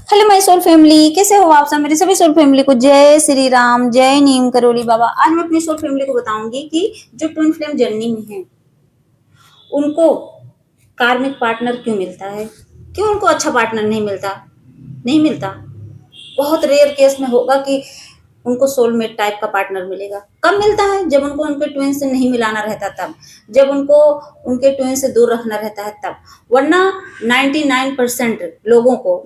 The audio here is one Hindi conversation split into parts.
हेलो माय सोल फैमिली, कैसे हो आप सब। मेरी सभी सोल फैमिली को जय श्री राम, जय नीम करोली बाबा। आज मैं अपनी सोल फैमिली को बताऊंगी कि जो ट्विन फ्लेम जर्नी में है उनको कार्मिक पार्टनर क्यों मिलता है, क्यों उनको अच्छा पार्टनर नहीं मिलता। नहीं मिलता, बहुत रेयर केस में होगा कि उनको सोलमेट टाइप का पार्टनर मिलेगा। कब मिलता है? जब उनको उनके ट्विन से नहीं मिलाना रहता तब, जब उनको उनके ट्विन से दूर रखना रहता है तब। वरना 99% लोगों को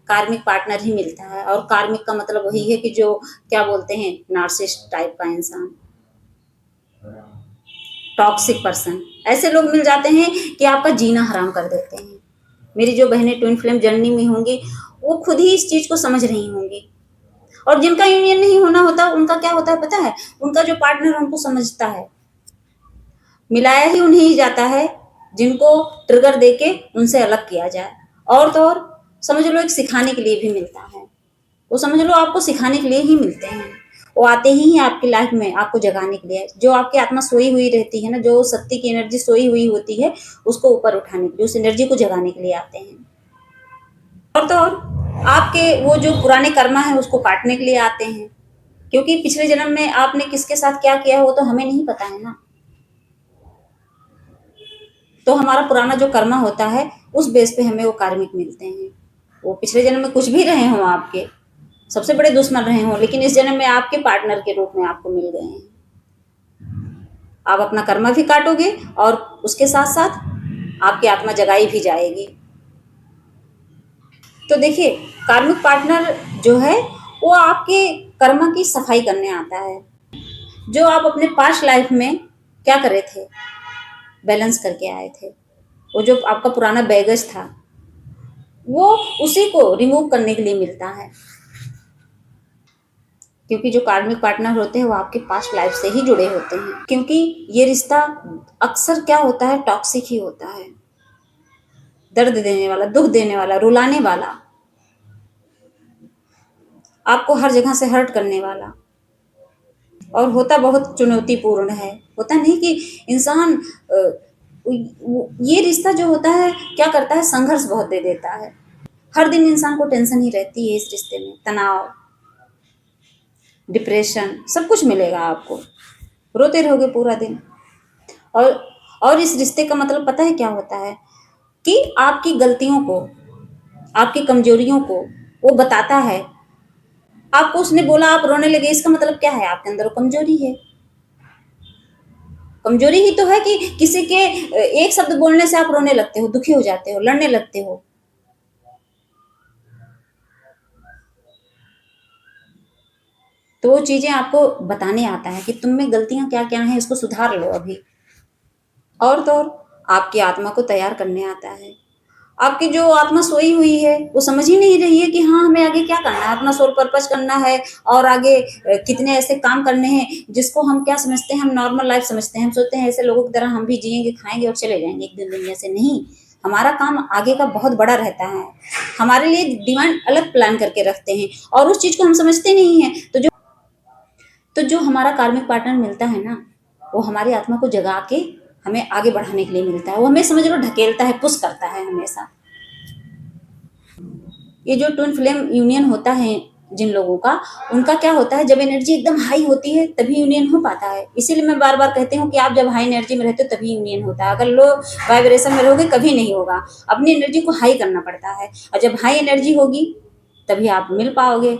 कार्मिक पार्टनर ही मिलता है। और कार्मिक का मतलब वही है कि जो क्या बोलते हैं, नार्सिसिस्ट टाइप का इंसान, टॉक्सिक पर्सन। ऐसे लोग मिल जाते हैं कि आपका जीना हराम कर देते हैं। मेरी जो बहनें ट्विन फ्लेम जर्नी में होंगी वो खुद ही इस चीज को समझ रही होंगी। और जिनका यूनियन नहीं होना होता उनका क्या होता है पता है? उनका जो पार्टनर उनको समझता है, मिलाया ही उन्हें ही जाता है जिनको ट्रिगर देके उनसे अलग किया जाए। और तो और समझ लो एक सिखाने के लिए भी मिलता है। वो समझ लो आपको सिखाने के लिए ही मिलते हैं। वो आते ही आपकी लाइफ में आपको जगाने के लिए। जो आपकी आत्मा सोई हुई रहती है ना, जो शक्ति की एनर्जी सोई हुई होती है, उसको ऊपर उठाने के लिए, उस एनर्जी को जगाने के लिए आते हैं। और तो और आपके वो जो पुराने कर्मा है उसको काटने के लिए आते हैं। क्योंकि पिछले जन्म में आपने किसके साथ क्या किया हो तो हमें नहीं पता है ना। तो हमारा पुराना जो कर्मा होता है उस बेस पे हमें वो कार्मिक मिलते हैं। वो पिछले जन्म में कुछ भी रहे हों, आपके सबसे बड़े दुश्मन रहे हों, लेकिन इस जन्म में आपके पार्टनर के रूप में आपको मिल गए हैं। आप अपना कर्मा भी काटोगे और उसके साथ साथ आपकी आत्मा जगाई भी जाएगी। तो देखिए, कार्मिक पार्टनर जो है वो आपके कर्मा की सफाई करने आता है। जो आप अपने पास्ट लाइफ में क्या करे थे, बैलेंस करके आए थे, वो जो आपका पुराना बैगेज था वो उसी को रिमूव करने के लिए मिलता है। क्योंकि जो कार्मिक पार्टनर होते हैं वो आपके पास्ट लाइफ से ही जुड़े होते हैं। क्योंकि ये रिश्ता अक्सर क्या होता है, टॉक्सिक ही होता है। दर्द देने वाला, दुख देने वाला, रुलाने वाला, आपको हर जगह से हर्ट करने वाला। और होता बहुत चुनौतीपूर्ण है। होता नहीं कि इंसान ये रिश्ता जो होता है क्या करता है, संघर्ष बहुत दे देता है। हर दिन इंसान को टेंशन ही रहती है इस रिश्ते में, तनाव, डिप्रेशन, सब कुछ मिलेगा आपको। रोते रहोगे पूरा दिन। और इस रिश्ते का मतलब पता है क्या होता है? कि आपकी गलतियों को, आपकी कमजोरियों को वो बताता है। आपको उसने बोला आप रोने लगे, इसका मतलब क्या है? आपके अंदर वो कमजोरी है। कमजोरी ही तो है कि किसी के एक शब्द बोलने से आप रोने लगते हो, दुखी हो जाते हो, लड़ने लगते हो। तो वो चीजें आपको बताने आता है कि तुम में गलतियां क्या क्या हैं, इसको सुधार लो अभी। और तो और आपकी आत्मा को तैयार करने आता है। आपकी जो आत्मा सोई हुई है वो समझ ही नहीं रही है कि हाँ हमें आगे क्या करना है, अपना सोल पर्पस करना है। और आगे कितने ऐसे काम करने हैं जिसको हम क्या समझते हैं, हम नॉर्मल लाइफ समझते हैं। हम सोचते हैं ऐसे लोगों की तरह हम भी जिएंगे, खाएंगे और चले जाएंगे एक दिन दुनिया से। नहीं, हमारा काम आगे का बहुत बड़ा रहता है। हमारे लिए डिवाइन अलग प्लान करके रखते हैं और उस चीज को हम समझते नहीं है। तो जो हमारा कार्मिक पार्टनर मिलता है ना, वो हमारी आत्मा को जगा के हमें आगे बढ़ाने के लिए मिलता है। वो हमें समझ लो ढकेलता है, पुश करता है हमेशा। ये जो ट्विन फ्लेम यूनियन होता है जिन लोगों का, उनका क्या होता है, जब एनर्जी एकदम हाई होती है तभी यूनियन हो पाता है। इसीलिए मैं बार बार कहती हूँ कि आप जब हाई एनर्जी में रहते हो तभी यूनियन होता है। अगर लो वाइब्रेशन में रहोगे कभी नहीं होगा। अपनी एनर्जी को हाई करना पड़ता है और जब हाई एनर्जी होगी तभी आप मिल पाओगे।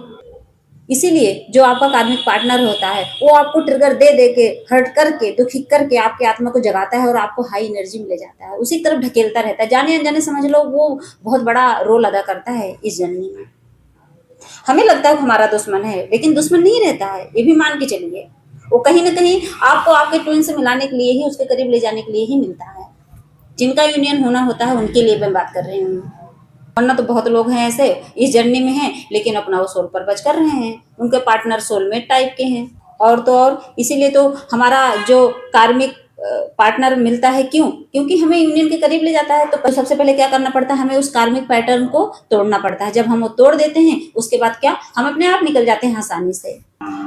इसीलिए जो आपका कार्मिक पार्टनर होता है वो आपको ट्रिगर दे दे के, हर्ट करके, दुखी करके आपकी आत्मा को जगाता है और आपको हाई एनर्जी में ले जाता है, उसी तरफ ढकेलता रहता है। जाने अनजाने समझ लो वो बहुत बड़ा रोल अदा करता है इस जर्नी में। हमें लगता है वो हमारा दुश्मन है, लेकिन दुश्मन नहीं रहता है, ये भी मान के चलिए। वो कहीं ना कहीं आपको आपके ट्विन से मिलाने के लिए ही, उसके करीब ले जाने के लिए ही मिलता है। जिनका यूनियन होना होता है उनके लिए मैं बात कर रही हूँ। वरना तो बहुत लोग हैं ऐसे इस जर्नी में हैं लेकिन अपना वो सोल पर बच कर रहे हैं, उनके पार्टनर सोलमेट टाइप के हैं। और तो और इसीलिए तो हमारा जो कार्मिक पार्टनर मिलता है, क्यों? क्योंकि हमें यूनियन के करीब ले जाता है। तो सबसे पहले क्या करना पड़ता है, हमें उस कार्मिक पैटर्न को तोड़ना पड़ता है। जब हम वो तोड़ देते हैं उसके बाद क्या, हम अपने आप निकल जाते हैं आसानी से।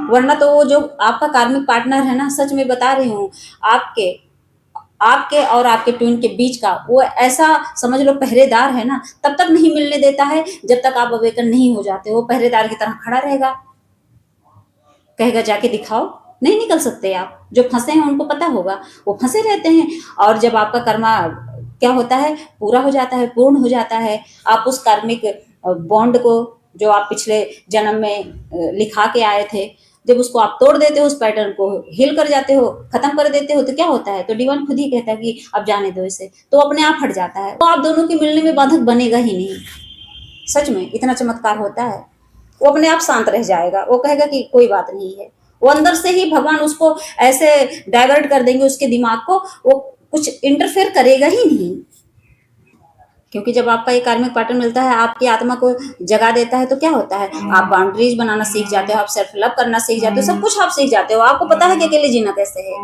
वरना तो वो जो आपका कार्मिक पार्टनर है ना, सच में बता रही हूँ, आपके आपके और आपके ट्विन के बीच का वो ऐसा समझ लो पहरेदार है ना, तब तक नहीं मिलने देता है जब तक आप अवेकन नहीं हो जाते हो। पहरेदार की तरह खड़ा रहेगा, कहेगा जाके दिखाओ, नहीं निकल सकते आप। जो फंसे हैं उनको पता होगा, वो फंसे रहते हैं। और जब आपका कर्मा क्या होता है, पूरा हो जाता है, पूर्ण हो जाता है, आप उस कार्मिक बॉन्ड को जो आप पिछले जन्म में लिखा के आए थे, जब उसको आप तोड़ देते हो, उस पैटर्न को हिल कर जाते हो, खत्म कर देते हो, तो क्या होता है, तो डिवाइन खुद ही कहता है कि अब जाने दो इसे, तो अपने आप हट जाता है। तो आप दोनों के मिलने में बाधक बनेगा ही नहीं। सच में इतना चमत्कार होता है। वो अपने आप शांत रह जाएगा, वो कहेगा कि कोई बात नहीं है। वो अंदर से ही भगवान उसको ऐसे डाइवर्ट कर देंगे, उसके दिमाग को, वो कुछ इंटरफेयर करेगा ही नहीं। क्योंकि जब आपका ये कार्मिक पार्टनर मिलता है, आपकी आत्मा को जगा देता है, तो क्या होता है, आप बाउंड्रीज बनाना सीख जाते हो, आप सेल्फ लव करना सीख जाते हो, सब कुछ आप सीख जाते हो। आपको पता है कि अकेले जीना कैसे है।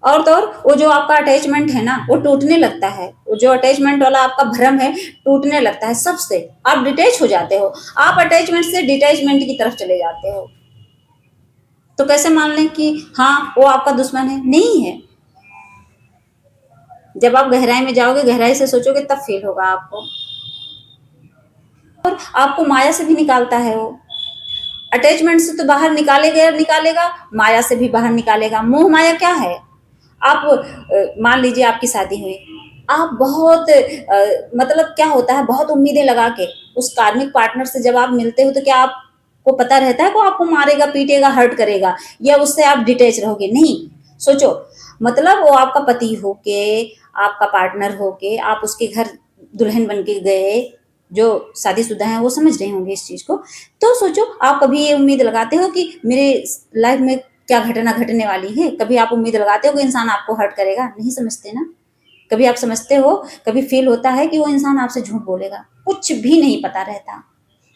और तो और वो जो आपका अटैचमेंट है ना, वो टूटने लगता है। वो जो अटैचमेंट वाला आपका भ्रम है, टूटने लगता है सबसे। आप डिटैच हो जाते हो, आप अटैचमेंट से डिटैचमेंट की तरफ चले जाते हो। तो कैसे मान लें कि हाँ वो आपका दुश्मन है? नहीं है। जब आप गहराई में जाओगे, गहराई से सोचोगे, तब फील होगा आपको। और आपको माया से भी निकालता है वो। अटैचमेंट से तो बाहर निकालेगा, निकालेगा, माया से भी बाहर निकालेगा। मोह माया क्या है? आप मान लीजिए आपकी शादी हुई, आप बहुत मतलब क्या होता है, बहुत उम्मीदें लगा के उस कार्मिक पार्टनर से जब आप मिलते हो, तो क्या आपको पता रहता है कि आपको मारेगा, पीटेगा, हर्ट करेगा, या उससे आप डिटेच रहोगे? नहीं। सोचो, मतलब वो आपका पति होके, आपका पार्टनर होके, आप उसके घर दुल्हन बन के गए। जो शादीशुदा हैं वो समझ रहे होंगे इस चीज को। तो सोचो, आप कभी ये उम्मीद लगाते हो कि मेरे लाइफ में क्या घटना घटने वाली है? कभी आप उम्मीद लगाते हो कि इंसान आपको हर्ट करेगा? नहीं समझते ना। कभी आप समझते हो, कभी फील होता है कि वो इंसान आपसे झूठ बोलेगा? कुछ भी नहीं पता रहता।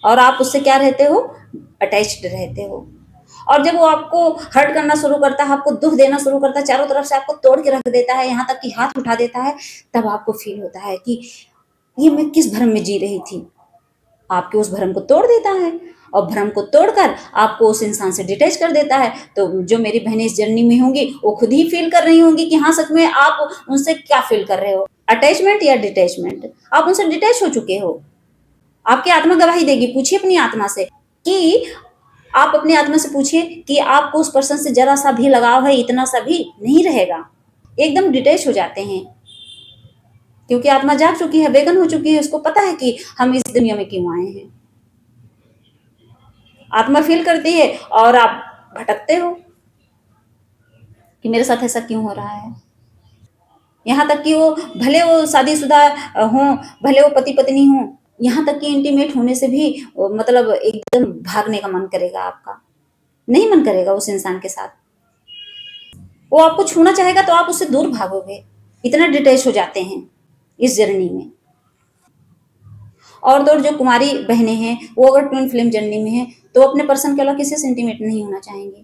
और आप उससे क्या रहते हो, अटैच्ड रहते हो। और जब वो आपको हर्ट करना शुरू करता है, आपको दुख देना शुरू करता है, चारों तरफ से आपको तोड़ के रख देता है, यहाँ तक कि हाथ उठा देता है, तब आपको फील होता है कि ये मैं किस भ्रम में जी रही थी। आपके उस भ्रम को तोड़ देता है, और भ्रम को तोड़कर आपको उस इंसान से डिटैच कर देता है। तो जो मेरी बहनें इस जर्नी में होंगी, वो खुद ही फील कर रही होंगी कि हाँ सच में आप उनसे क्या फील कर रहे हो, अटैचमेंट या डिटैचमेंट। आप उनसे डिटैच हो चुके हो। आपकी आत्मा गवाही देगी। पूछिए अपनी आत्मा से कि आप अपनी आत्मा से पूछिए कि आपको उस पर्सन से जरा सा भी लगाव है? इतना सा भी नहीं रहेगा। एकदम डिटैच हो जाते हैं, क्योंकि आत्मा जाग चुकी है, वेगन हो चुकी है, उसको पता है कि हम इस दुनिया में क्यों आए हैं। आत्मा फील करती है और आप भटकते हो कि मेरे साथ ऐसा क्यों हो रहा है। यहाँ तक कि वो भले वो शादीशुदा हों, भले वो पति पत्नी हों, यहाँ तक कि इंटीमेट होने से भी मतलब एकदम भागने का मन करेगा आपका, नहीं मन करेगा उस इंसान के साथ। वो आपको छूना चाहेगा तो आप उससे दूर भागोगे। इतना डिटैच हो जाते हैं इस जर्नी में। और तो और जो कुमारी बहनें हैं, वो अगर ट्विन फ्लेम जर्नी में है, तो अपने पर्सन के अलावा किसी से इंटीमेट नहीं होना चाहेंगे।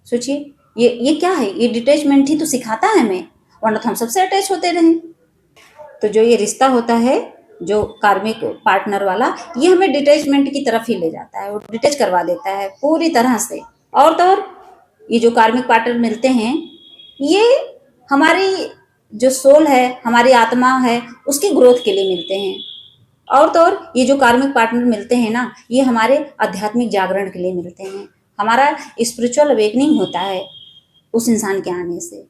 सोचिए, ये क्या है? ये डिटैचमेंट ही तो सिखाता है हमें, वरना तो हम सबसे अटैच होते रहे। तो जो ये रिश्ता होता है, जो कार्मिक पार्टनर वाला, ये हमें डिटैचमेंट की तरफ ही ले जाता है, वो डिटैच करवा देता है पूरी तरह से। और तो और ये जो कार्मिक पार्टनर मिलते हैं, ये हमारी जो सोल है, हमारी आत्मा है, उसकी ग्रोथ के लिए मिलते हैं। और तो और ये जो कार्मिक पार्टनर मिलते हैं ना, ये हमारे आध्यात्मिक जागरण के लिए मिलते हैं। हमारा स्पिरिचुअल अवेकनिंग होता है उस इंसान के आने से।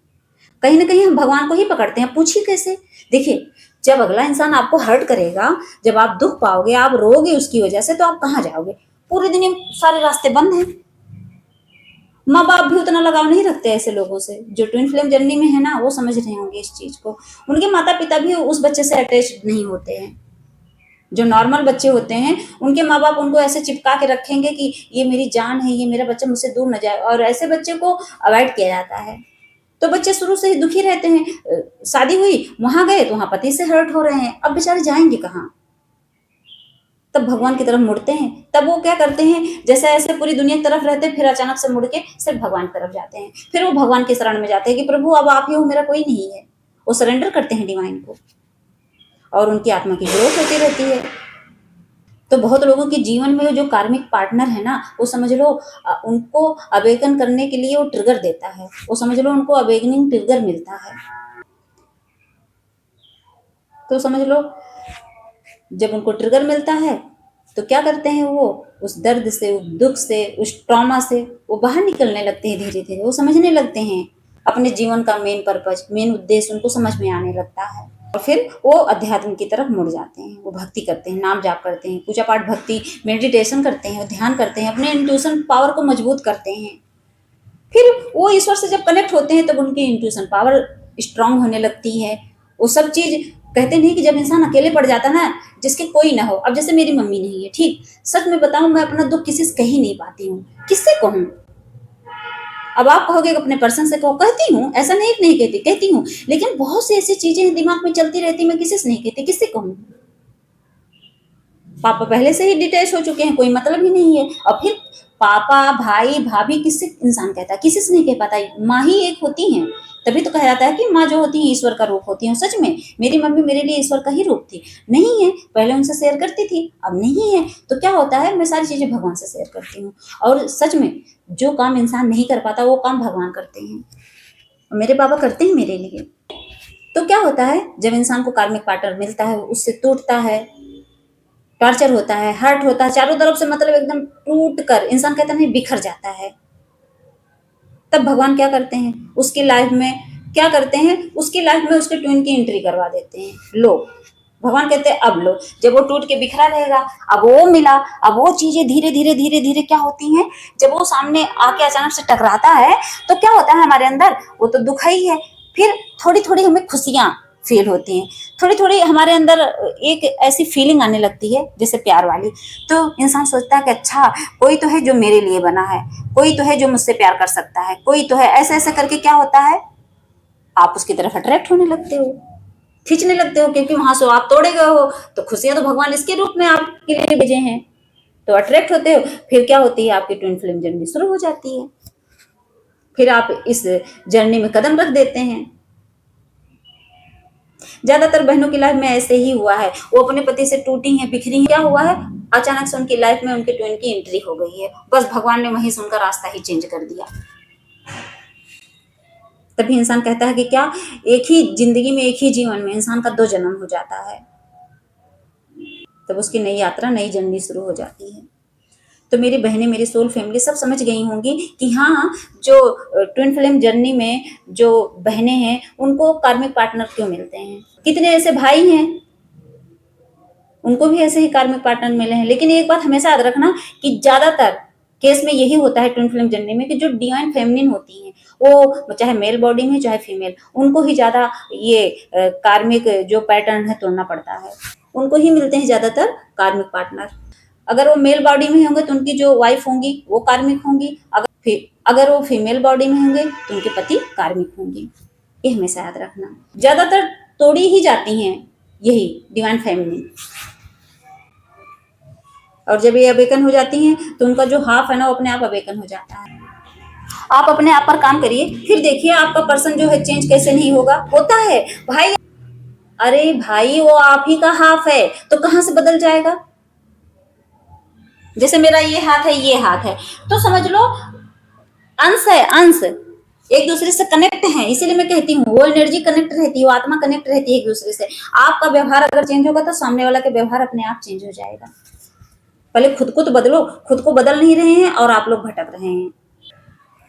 कहीं ना कहीं हम भगवान को ही पकड़ते हैं। पूछिए कैसे? देखिए, जब अगला इंसान आपको हर्ट करेगा, जब आप दुख पाओगे, आप रोगे उसकी वजह से, तो आप कहाँ जाओगे? पूरी दुनिया में सारे रास्ते बंद हैं। माँ बाप भी उतना लगाव नहीं रखते ऐसे लोगों से। जो ट्विन फ्लेम जर्नी में है ना, वो समझ रहे होंगे इस चीज को। उनके माता पिता भी उस बच्चे से अटैच नहीं होते हैं। जो नॉर्मल बच्चे होते हैं, उनके माँ बाप उनको ऐसे चिपका के रखेंगे कि ये मेरी जान है, ये मेरा बच्चा मुझसे दूर न जाए, और ऐसे बच्चे को अवॉइड किया जाता है। तो बच्चे शुरू से ही दुखी रहते हैं। शादी हुई, वहां गए तो वहां पति से हर्ट हो रहे हैं, अब बेचारे जाएंगे कहाँ? तब भगवान की तरफ मुड़ते हैं। तब वो क्या करते हैं, जैसे ऐसे पूरी दुनिया की तरफ रहते हैं, फिर अचानक से मुड़ के सिर्फ भगवान की तरफ जाते हैं। फिर वो भगवान के शरण में जाते हैं कि प्रभु अब आप ही हो, मेरा कोई नहीं है। वो सरेंडर करते हैं डिवाइन को, और उनकी आत्मा की ग्रोथ होती रहती है। तो बहुत लोगों के जीवन में जो कार्मिक पार्टनर है ना, वो समझ लो उनको अवेकन करने के लिए वो ट्रिगर देता है। वो समझ लो उनको अवेकनिंग ट्रिगर मिलता है। तो समझ लो जब उनको ट्रिगर मिलता है तो क्या करते हैं, वो उस दर्द से, उस दुख से, उस ट्रॉमा से वो बाहर निकलने लगते हैं धीरे धीरे। वो समझने लगते हैं अपने जीवन का मेन पर्पज, मेन उद्देश्य उनको समझ में आने लगता है और फिर वो अध्यात्म की तरफ मुड़ जाते हैं। वो भक्ति करते हैं, नाम जाप करते हैं, पूजा पाठ, भक्ति, मेडिटेशन करते हैं, ध्यान करते हैं, अपने इंट्यूशन पावर को मजबूत करते हैं। फिर वो ईश्वर से जब कनेक्ट होते हैं तब उनकी इंट्यूशन पावर स्ट्रांग होने लगती है। वो सब चीज कहते नहीं कि जब इंसान अकेले पड़ जाता ना, जिसके कोई ना हो। अब जैसे मेरी मम्मी नहीं है, ठीक, सच में बताऊं मैं अपना दुख किसी से कह ही नहीं पाती हूँ, किससे कहूँ। अब आप कहोगे अपने पर्सन से कहो, कहती हूँ, ऐसा नहीं नहीं कहती, कहती हूँ, लेकिन बहुत सी ऐसी चीजें दिमाग में चलती रहती, मैं किसी से नहीं कहती, किससे कहूँ। पापा पहले से ही डिटैच हो चुके हैं, कोई मतलब ही नहीं है। और फिर पापा, भाई, भाभी किससे इंसान कहता है, किसी से नहीं कह पाता। माँ ही एक होती है, तभी तो कहा जाता है कि माँ जो होती है ईश्वर का रूप होती है। सच में मेरी मम्मी मेरे लिए ईश्वर का ही रूप थी। नहीं है, पहले उनसे शेयर करती थी, अब नहीं है, तो क्या होता है, मैं सारी चीजें भगवान से शेयर करती हूँ। और सच में जो काम इंसान नहीं कर पाता वो काम भगवान करते हैं, और मेरे बाबा करते हैं मेरे लिए। तो क्या होता है, जब इंसान को कार्मिक पार्टनर मिलता है, उससे टूटता है, टॉर्चर होता है, हर्ट होता है चारों तरफ से, मतलब एकदम टूट कर इंसान कहता नहीं बिखर जाता है। तब भगवान क्या करते हैं, उसकी लाइफ में क्या करते हैं, उसकी लाइफ में उसके ट्विन की एंट्री करवा देते हैं। लो, भगवान कहते हैं अब लो, जब वो टूट के बिखरा रहेगा, अब वो मिला, अब वो चीजें धीरे धीरे धीरे धीरे क्या होती हैं, जब वो सामने आके अचानक से टकराता है तो क्या होता है हमारे अंदर, वो तो दुख ही है। फिर थोड़ी थोड़ी हमें खुशियां फील होती हैं, थोड़ी थोड़ी हमारे अंदर एक ऐसी फीलिंग आने लगती है जैसे प्यार वाली। तो इंसान सोचता है कि अच्छा कोई तो है जो मेरे लिए बना है, कोई तो है जो मुझसे प्यार कर सकता है, कोई तो है। ऐसे ऐसे करके क्या होता है, आप उसकी तरफ अट्रैक्ट होने लगते हो, खींचने लगते हो, क्योंकि वहां से आप तोड़े गए हो, तो खुशियां तो भगवान इसके रूप में आपके लिए भेजे हैं, तो अट्रैक्ट होते हो। फिर क्या होती है, आपकी ट्विन फ्लेम जर्नी शुरू हो जाती है। फिर आप इस जर्नी में कदम रख देते हैं। ज्यादातर बहनों की लाइफ में ऐसे ही हुआ है, वो अपने पति से टूटी हैं, बिखरी हैं, क्या हुआ है, अचानक से उनकी लाइफ में उनके ट्विन की एंट्री हो गई है। बस भगवान ने वहीं से उनका रास्ता ही चेंज कर दिया। तभी इंसान कहता है कि क्या एक ही जिंदगी में, एक ही जीवन में इंसान का 2 जन्म हो जाता है, तब उसकी नई यात्रा, नई जर्नी शुरू हो जाती है। तो मेरी बहनें, मेरी सोल फैमिली सब समझ गई होंगी कि हाँ, जो ट्विन फ्लेम जर्नी में जो बहनें हैं उनको कार्मिक पार्टनर क्यों मिलते हैं। कितने ऐसे भाई हैं, उनको भी ऐसे ही कार्मिक पार्टनर मिले हैं। लेकिन एक बात हमेशा याद रखना कि ज्यादातर केस में यही होता है ट्विन फ्लेम जर्नी में, कि जो डिवाइन फेमिनिन होती हैं, वो चाहे मेल बॉडी में चाहे फीमेल, उनको ही ज्यादा ये कार्मिक जो पैटर्न है तोड़ना पड़ता है, उनको ही मिलते हैं ज्यादातर कार्मिक पार्टनर। अगर वो मेल बॉडी में होंगे तो उनकी जो वाइफ होंगी वो कार्मिक होंगी, अगर वो फीमेल बॉडी में होंगे तो उनके पति कार्मिक होंगे। ये हमेशा याद रखना। ज्यादातर तोड़ी ही जाती हैं यही डिवाइन फेमिनिन, और जब ये अवेकन हो जाती हैं तो उनका जो हाफ है ना वो अपने आप अवेकन हो जाता है। आप अपने आप पर काम करिए, फिर देखिए आपका पर्सन जो है चेंज कैसे नहीं होगा। होता है भाई, अरे भाई वो आप ही का हाफ है तो कहां से बदल जाएगा। जैसे मेरा ये हाथ है, ये हाथ है, तो समझ लो अंश है, अंश एक दूसरे से कनेक्ट है। इसीलिए मैं कहती हूँ वो एनर्जी कनेक्ट रहती है, वो आत्मा कनेक्ट रहती है एक दूसरे से। आपका व्यवहार अगर चेंज होगा तो सामने वाला का व्यवहार अपने आप चेंज हो जाएगा। पहले खुद को तो बदलो, खुद को बदल नहीं रहे हैं और आप लोग भटक रहे हैं।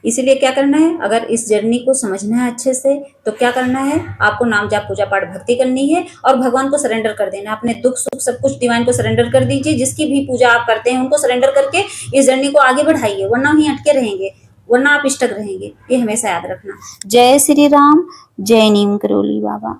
इसीलिए क्या करना है, अगर इस जर्नी को समझना है अच्छे से तो क्या करना है, आपको नाम जाप पूजा पाठ भक्ति करनी है और भगवान को सरेंडर कर देना। अपने दुख सुख सब कुछ डिवाइन को सरेंडर कर दीजिए। जिसकी भी पूजा आप करते हैं उनको सरेंडर करके इस जर्नी को आगे बढ़ाइए, वरना वहीं अटके रहेंगे, वरना आप स्टक रहेंगे। ये हमेशा याद रखना। जय श्री राम, जय नीम करोली बाबा।